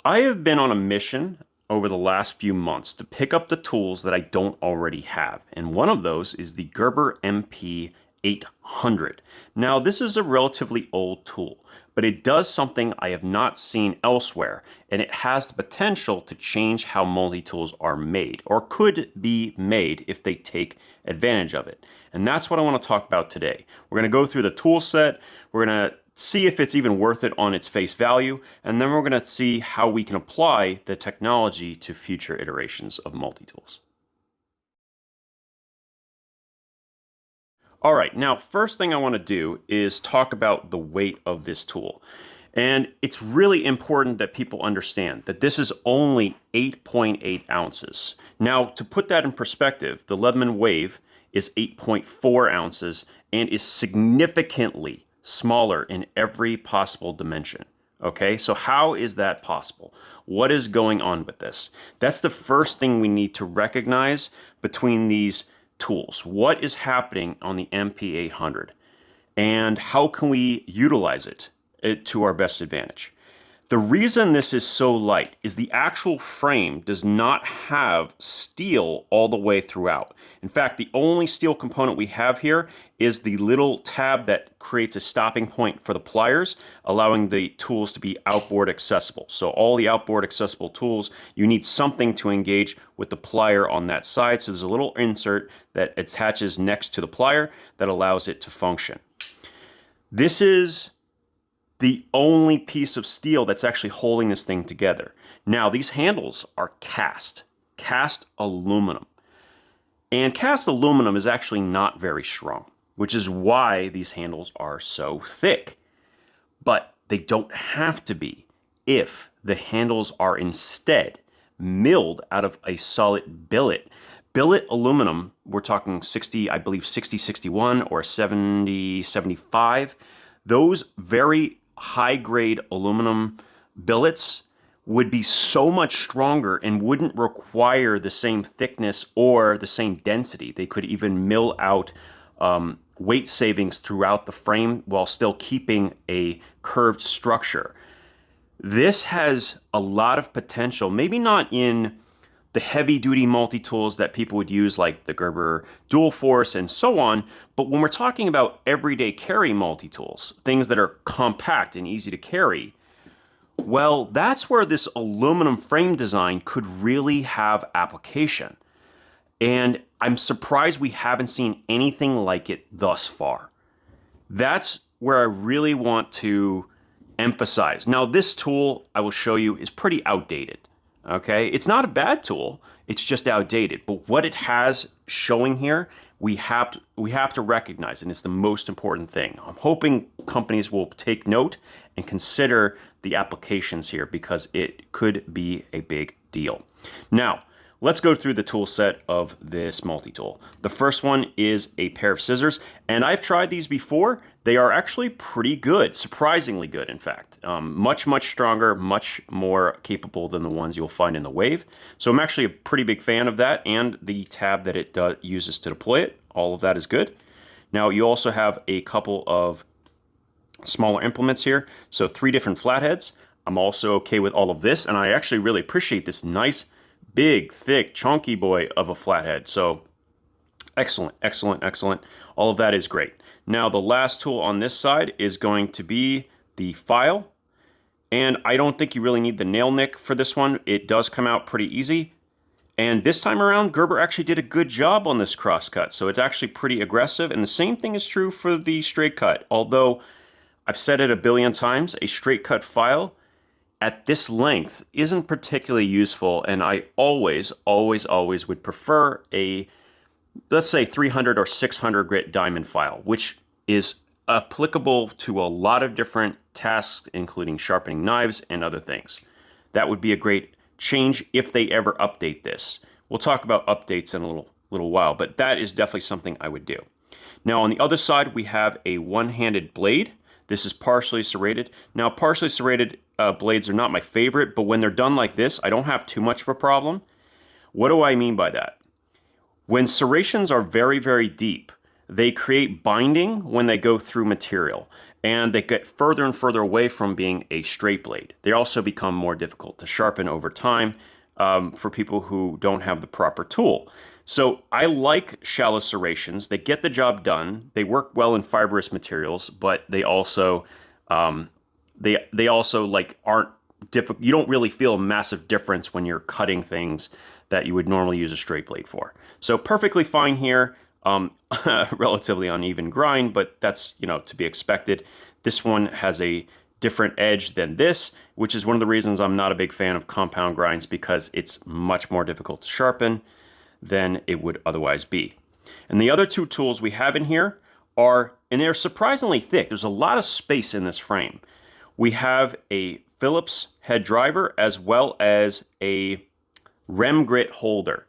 I have been on a mission over the last few months to pick up the tools that I don't already have. And one of those is the Gerber MP800. Now, this is a relatively old tool, but it does something I have not seen elsewhere, and it has the potential to change how multi-tools are made, or could be made if they take advantage of it. And that's what I want to talk about today. We're going to go through the tool set, we're going to see if it's even worth it on its face value, and then we're going to see how we can apply the technology to future iterations of multi-tools. All right, now first thing I want to do is talk about the weight of this tool. And it's really important that people understand that this is only 8.8 ounces. Now, to put that in perspective, the Leatherman Wave is 8.4 ounces and is significantly smaller in every possible dimension. Okay, so how is that possible? What is going on with this? That's the first thing we need to recognize between these tools. What is happening on the MP800? And how can we utilize it to our best advantage? The reason this is so light is the actual frame does not have steel all the way throughout. In fact, the only steel component we have here is the little tab that creates a stopping point for the pliers, allowing the tools to be outboard accessible. So all the outboard accessible tools, you need something to engage with the plier on that side. So there's a little insert that attaches next to the plier that allows it to function. This is the only piece of steel that's actually holding this thing together. Now, these handles are cast aluminum. And cast aluminum is actually not very strong, which is why these handles are so thick. But they don't have to be if the handles are instead milled out of a solid billet. Billet aluminum, we're talking 60, I believe 6061 or 7075. Those very high-grade aluminum billets would be so much stronger and wouldn't require the same thickness or the same density. They could even mill out weight savings throughout the frame while still keeping a curved structure. This has a lot of potential, maybe not in the heavy-duty multi-tools that people would use like the Gerber Dual Force and so on, but when we're talking about everyday carry multi-tools, things that are compact and easy to carry, well, that's where this aluminum frame design could really have application. And I'm surprised we haven't seen anything like it thus far. That's where I really want to emphasize. Now, this tool I will show you is pretty outdated. Okay, it's not a bad tool, it's just outdated. But what it has showing here, we have to recognize, and it's the most important thing. I'm hoping companies will take note and consider the applications here because it could be a big deal. Now, let's go through the tool set of this multi-tool. The first one is a pair of scissors, and I've tried these before. They are actually pretty good, surprisingly good, in fact. Much stronger, much more capable than the ones you'll find in the Wave. So I'm actually a pretty big fan of that, and the tab that it uses to deploy it. All of that is good. Now, you also have a couple of smaller implements here. So 3 different flatheads. I'm also okay with all of this, and I actually really appreciate this nice, big, thick, chunky boy of a flathead. So excellent. All of that is great. Now, the last tool on this side is going to be the file. And I don't think you really need the nail nick for this one. It does come out pretty easy. And this time around, Gerber actually did a good job on this crosscut. So it's actually pretty aggressive. And the same thing is true for the straight cut. Although I've said it a billion times, a straight cut file at this length isn't particularly useful. And I always would prefer a, let's say 300 or 600 grit diamond file, which is applicable to a lot of different tasks, including sharpening knives and other things. That would be a great change if they ever update this. We'll talk about updates in a little while, but that is definitely something I would do. Now, on the other side, we have a one-handed blade. This is partially serrated. Now, partially serrated blades are not my favorite, but when they're done like this, I don't have too much of a problem. What do I mean by that? When serrations are very deep, they create binding when they go through material. and they get further and further away from being a straight blade. They also become more difficult to sharpen over time for people who don't have the proper tool. So I like shallow serrations. They get the job done. They work well in fibrous materials, but they also they also like aren't difficult. You don't really feel a massive difference when you're cutting things that you would normally use a straight blade for. So perfectly fine here. Relatively uneven grind, but that's, you know, to be expected. This one has a different edge than this, which is one of the reasons I'm not a big fan of compound grinds, because it's much more difficult to sharpen than it would otherwise be. And the other two tools we have in here are, and they're surprisingly thick. There's a lot of space in this frame. We have a Phillips head driver as well as a rem grit holder.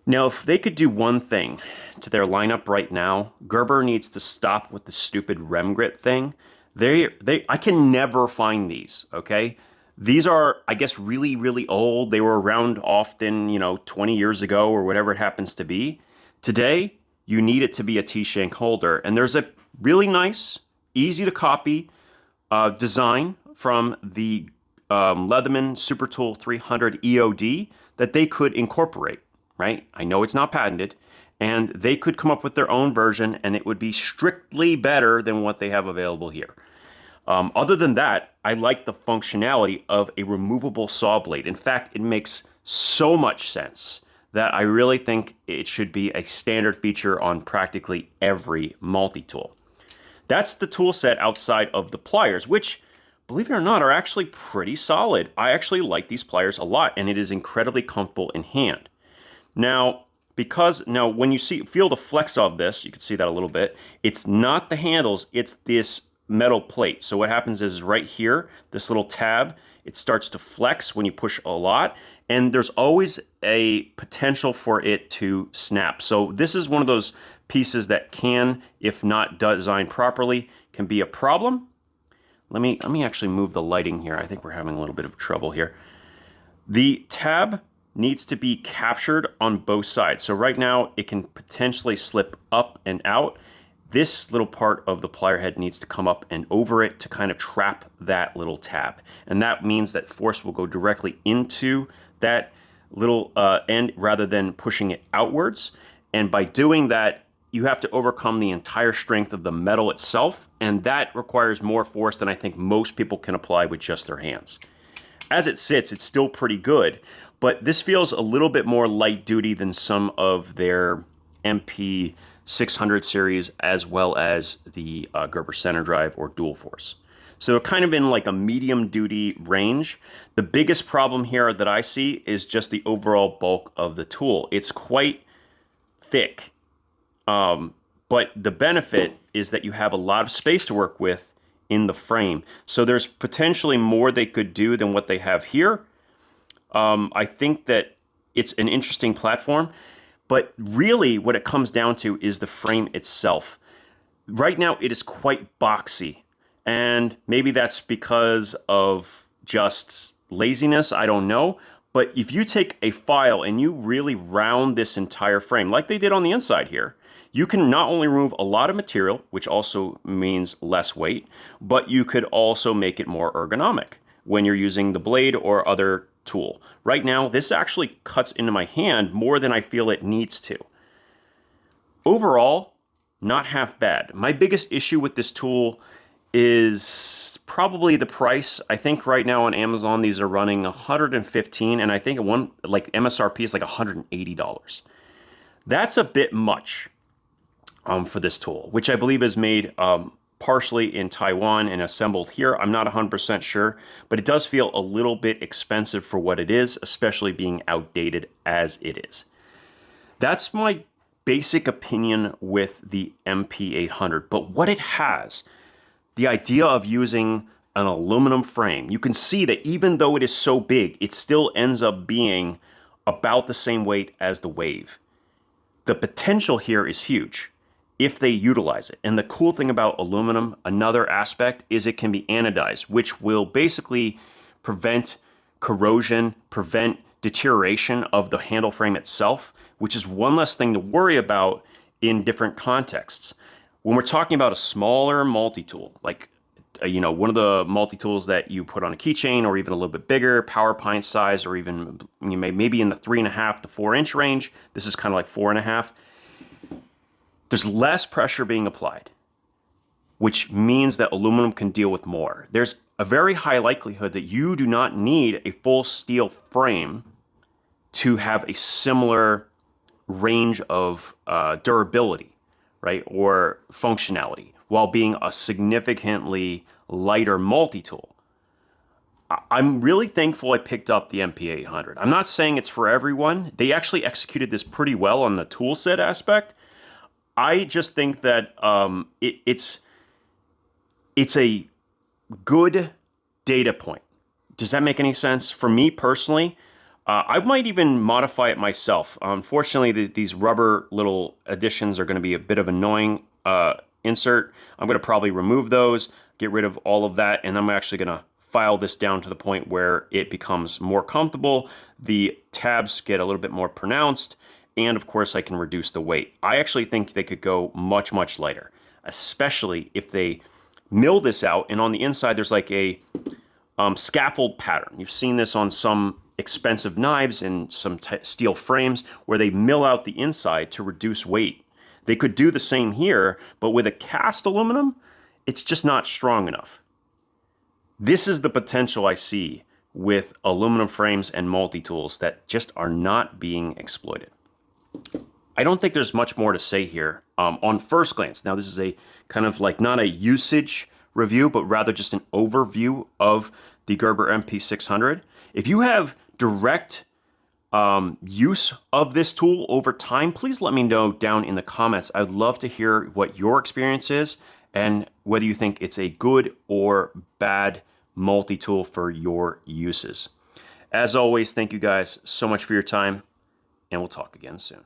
Now, if they could do one thing to their lineup right now, Gerber needs to stop with the stupid rem grit thing. I can never find these, okay? These are, I guess, really, really old. They were around often, you know, 20 years ago or whatever it happens to be. Today, you need it to be a T-shank holder. And there's a really nice, easy to copy design from the Leatherman Super Tool 300 EOD that they could incorporate. Right? I know it's not patented, and they could come up with their own version and it would be strictly better than what they have available here. Other than that, I like the functionality of a removable saw blade. In fact, it makes so much sense that I really think it should be a standard feature on practically every multi-tool. That's the tool set outside of the pliers, which, believe it or not, are actually pretty solid. I actually like these pliers a lot, and it is incredibly comfortable in hand. Now, when you feel the flex of this, you can see that a little bit. It's not the handles, it's this metal plate. So what happens is right here, this little tab, it starts to flex when you push a lot, and there's always a potential for it to snap. So this is one of those pieces that can, if not designed properly, can be a problem. Let me actually move the lighting here. I think we're having a little bit of trouble here. The tab needs to be captured on both sides. So right now it can potentially slip up and out. This little part of the plier head needs to come up and over it to kind of trap that little tab. And that means that force will go directly into that little end rather than pushing it outwards. And by doing that, you have to overcome the entire strength of the metal itself. And that requires more force than I think most people can apply with just their hands. As it sits, it's still pretty good. But this feels a little bit more light duty than some of their MP800 series, as well as the Gerber center drive or dual force. So they're kind of in like a medium duty range. The biggest problem here that I see is just the overall bulk of the tool. It's quite thick, but the benefit is that you have a lot of space to work with in the frame. So there's potentially more they could do than what they have here. I think that it's an interesting platform, but really what it comes down to is the frame itself. Right now it is quite boxy, and maybe that's because of just laziness, I don't know. But if you take a file and you really round this entire frame, like they did on the inside here, you can not only remove a lot of material, which also means less weight, but you could also make it more ergonomic when you're using the blade or other tool. Right now, this actually cuts into my hand more than I feel it needs to. Overall, not half bad. My biggest issue with this tool is probably the price. I think right now on Amazon, these are running $115, and I think one like MSRP is like $180. That's a bit much for this tool, which I believe is made partially in Taiwan and assembled here. I'm not 100% sure, but it does feel a little bit expensive for what it is, especially being outdated as it is. That's my basic opinion with the MP800, but what it has, the idea of using an aluminum frame, you can see that even though it is so big, it still ends up being about the same weight as the Wave. The potential here is huge if they utilize it. And the cool thing about aluminum, another aspect, is it can be anodized, which will basically prevent corrosion, prevent deterioration of the handle frame itself, which is one less thing to worry about in different contexts. When we're talking about a smaller multi-tool, like one of the multi-tools that you put on a keychain, or even a little bit bigger, power pint size, or even maybe in the 3.5 to 4 inch range. This is kind of like 4.5. There's less pressure being applied, which means that aluminum can deal with more. There's a very high likelihood that you do not need a full steel frame to have a similar range of durability, right, or functionality, while being a significantly lighter multi-tool. I'm really thankful I picked up the MP800. I'm not saying it's for everyone. They actually executed this pretty well on the tool set aspect. I just think that it's a good data point. Does that make any sense? For me personally, I might even modify it myself. Unfortunately, these rubber little additions are going to be a bit of annoying insert. I'm going to probably remove those, get rid of all of that, and I'm actually going to file this down to the point where it becomes more comfortable. The tabs get a little bit more pronounced, and of course I can reduce the weight. I actually think they could go much, much lighter, especially if they mill this out, and on the inside there's like a scaffold pattern. You've seen this on some expensive knives and some steel frames where they mill out the inside to reduce weight. They could do the same here, but with a cast aluminum, it's just not strong enough. This is the potential I see with aluminum frames and multi-tools that just are not being exploited. I don't think there's much more to say here on first glance. Now, this is a kind of like not a usage review, but rather just an overview of the Gerber MP600. If you have direct use of this tool over time, please let me know down in the comments. I'd love to hear what your experience is and whether you think it's a good or bad multi-tool for your uses. As always, thank you guys so much for your time, and we'll talk again soon.